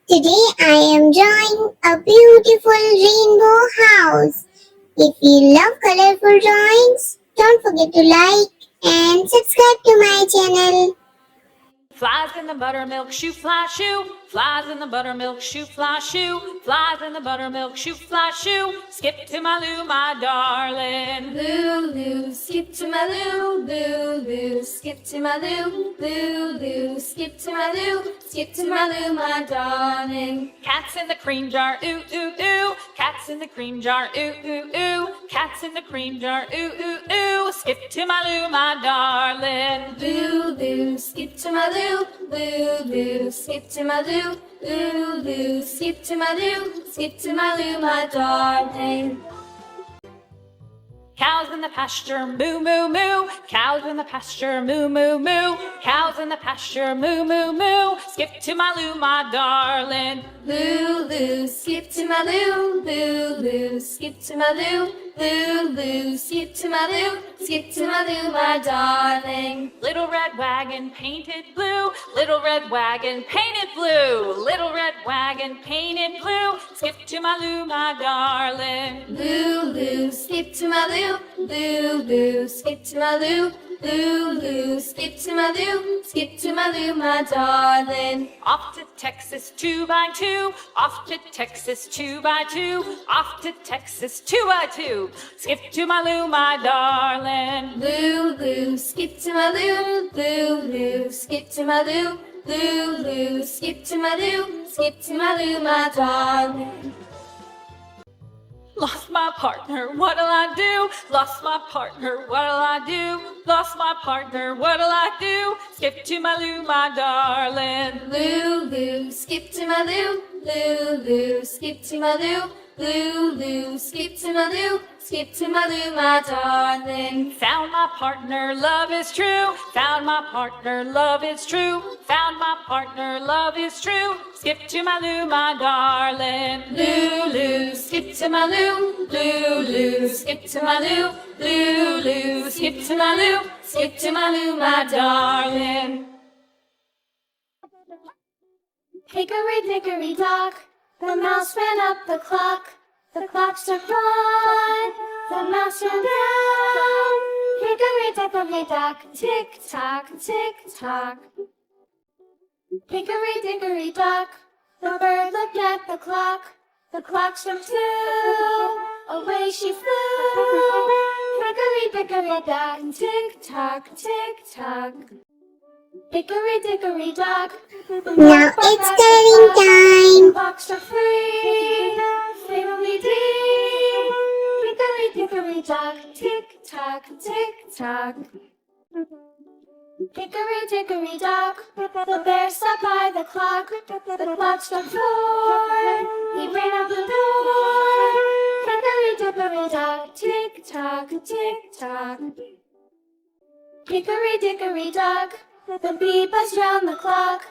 Today I am drawing a beautiful rainbow house. If you love colorful drawings, don't forget to like and subscribe to my channel. Flies in the buttermilk shoe fly shoe. Flies in the buttermilk shoe fly shoe. Flies in the buttermilk shoe fly shoe. Skip to my Lou, my darling. Lou, Lou, skip to my Lou, Lou, Lou, skip to my Lou, Lou, Lou, skip to my Lou, skip to my Lou, my darling. Cats in the cream jar, ooh, ooh, ooh. Cats in the cream jar, ooh, ooh, ooh. Cats in the cream jar, ooh, ooh, ooh. Skip to my Lou, my darling. Lou, Lou, skip to my Lou, Lou, Lou, skip to my Lou, Lou, Lou, skip to my Lou, skip to my Lou, my darling. Cows in the pasture, moo, moo, moo. Cows in the pasture, moo, moo, moo. Cows in the pasture, moo, moo, moo. Skip to my Lou, my darling. Lou, Lou, skip to my Lou, Lou, Lou, skip to my Lou, Lou, Lou, skip to my Lou, skip to my Lou, my darling. Little red wagon painted blue. Little red wagon painted blue. Little red wagon painted blue. Skip to my Lou, my darling. Lou, Lou, skip to my Lou, Lou, Lou, skip to my Lou, Lou, Lou, skip to my Lou, skip to my Lou, my darling. Off to Texas 2x2. Off to Texas 2x2. Off to Texas 2x2. Skip to my Lou, my darling. Lou, Lou, skip to my Lou, Lou, Lou, skip to my Lou, Lou, Lou, skip to my Lou, skip to my Lou, my darling. Lost my partner, what'll I do? Lost my partner, what'll I do? Lost my partner, what'll I do? Skip to my Lou, my darling. Lou, Lou, skip to my Lou, Lou, Lou, skip to my Lou, Lou, Lou, skip to my Lou, skip to my Lou, my darling. Found my partner, love is true. Found my partner, love is true. Found my partner, love is true. Skip to my Lou, my darling. Lou, Lou, skip to my Lou, Lou, Lou, skip to my Lou, Lou, Lou, skip to my Lou, skip to my Lou, my darling. Hickory dickory dock, the mouse ran up the clock struck one, the mouse ran down. Hickory dickory dock, tick tock, tick tock. Hickory dickory dock, the bird looked at the clock struck two, away she flew. Hickory dickory dock, tick tock, tick tock. Hickory dickory dock, Now it's curling time. clock struck three, fiddly dee. Hickory dickory dock, tick tock, tick tock. Hickory dickory dock, the bear sat by the clock struck four, he ran out the door. Hickory dickory dock, tick tock, tick tock. Hickory dickory dock, the bee buzzed round the clock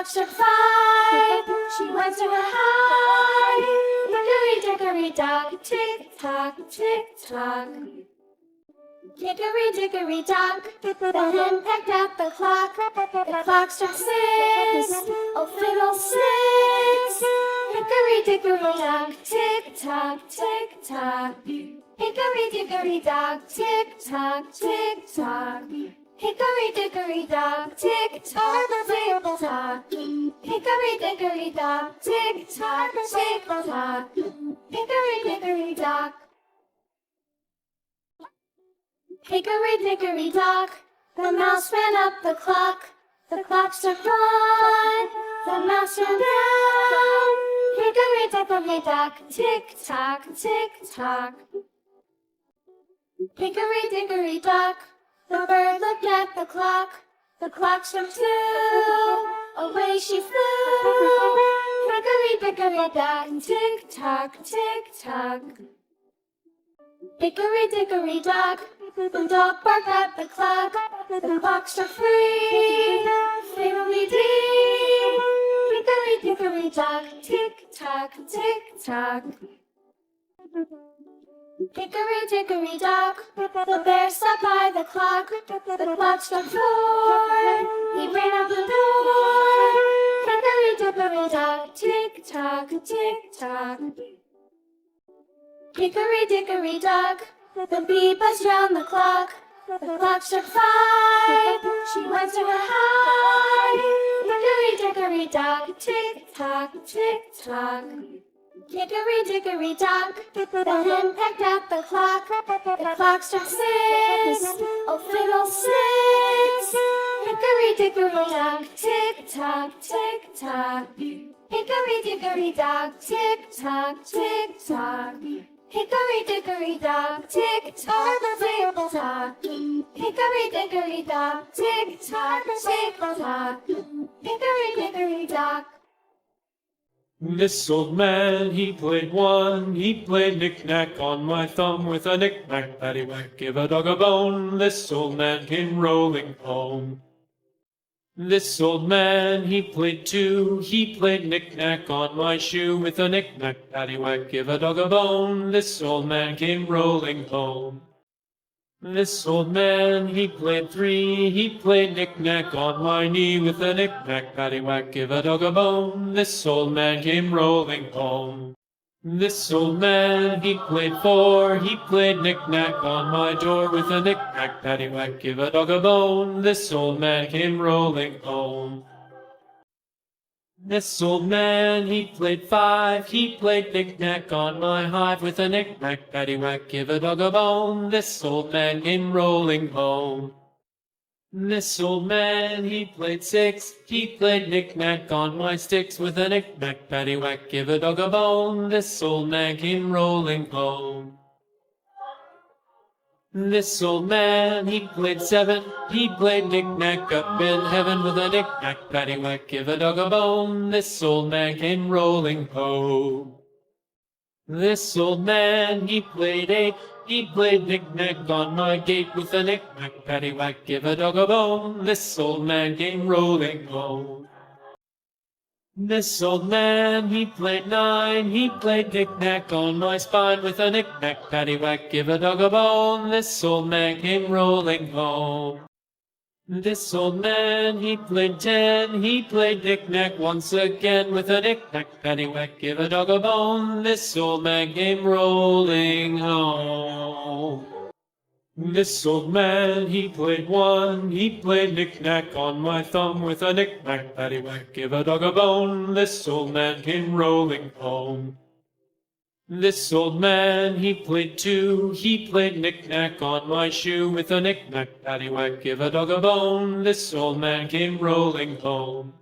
struck five, she went to a hive. Hickory dickory dock, tick tock, tick tock. Hickory dickory dock, the hen pecked at the clock struck six, oh fiddlesticks. Hickory dickory dock, tick tock, tick tock. Hickory dickory dock, tick tock, tick tock. Hickory dickory dock, tick tock, tick tock. Hickory dickory dock, tick tock, tick tock. Hickory dickory dock. Hickory dickory dock, the mouse ran up the clock struck one, the mouse ran down. Hickory dickory dock, tick tock, tick tock. Hickory dickory dock, the bird looked at the clock struck two, away she flew. Hickory dickory dock, tick tock, tick tock. Hickory dickory dock, the dog barked at the clock struck three, fiddly dee. Hickory dickory dock, tick tock, tick tock. Hickory dickory dock, the bear sat by the clock struck four, he ran out the door. Hickory tick-a-dee-dickory-dock, tick-tock, tick-tock. Hickory-dickory-dock, the bee buzzed round the clock. The clock struck 5, she went to her hive. Hickory-dickory-dock, tick-tock, tick-tock. Hickory-dickory-dock, the hen pecked at the clock. The clock struck 6, oh fiddlesticks. Hickory-dickory-dock, tick-tock, tick-tock. Hickory-dickory-dock, tick-tock, tick-tock. Hickory-dickory-dock, tick-tock, tick-tock. Hickory-dickory-dock, tick-tock, tick-tock. Hickory-dickory-dock. This old man, he played one, he played knick-knack on my thumb with a knick-knack, paddywhack, give a dog a bone. This old man came rolling home. This old man, he played two, he played knick-knack on my shoe with a knick-knack, paddywhack, give a dog a bone. This old man came rolling home. This old man, he played three, he played knick-knack on my knee with a knick-knack, paddywhack, give a dog a bone. This old man came rolling home. This old man, he played four, he played knick-knack on my door with a knick-knack, paddywhack, give a dog a bone. This old man came rolling home. This old man, he played five, he played knick-knack on my hive with a knick-knack, paddywhack, give a dog a bone. This old man came rolling home. This old man, he played six, he played knick-knack on my sticks with a knick-knack, paddywhack, give a dog a bone. This old man came rolling home. This old man, he played seven, he played knick-knack up in heaven with a knick-knack, paddywhack, give a dog a bone. This old man came rolling home. This old man, he played eight, he played knick-knack on my gate with a knick-knack, paddywhack, give a dog a bone. This old man came rolling home. This old man, he played nine, he played knick-knack on my spine with a knick-knack, paddywhack, give a dog a bone. This old man came rolling home. This old man, he played ten, he played knick-knack once again with a knick-knack, paddywhack, give a dog a bone. This old man came rolling home. This old man, he played one, he played knick-knack on my thumb with a knick-knack, paddywhack, give a dog a bone. This old man came rolling home. This old man, he played two, he played knick-knack on my shoe with a knick-knack, paddywhack, give a dog a bone. This old man came rolling home.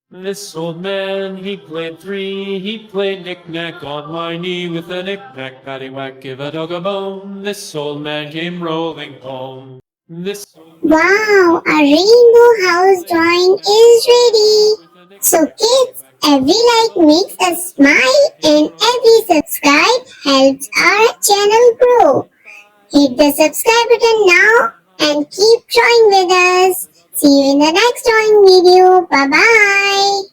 This old man, he played three, he played knick-knack on my knee with a knick-knack, paddywhack, give a dog a bone. This old man came rolling home. Wow, a rainbow house drawing is ready. So kids, every like makes us smile and every subscribe helps our channel grow. Hit the subscribe button now and keep drawing with us. See you in the next drawing video. Bye bye.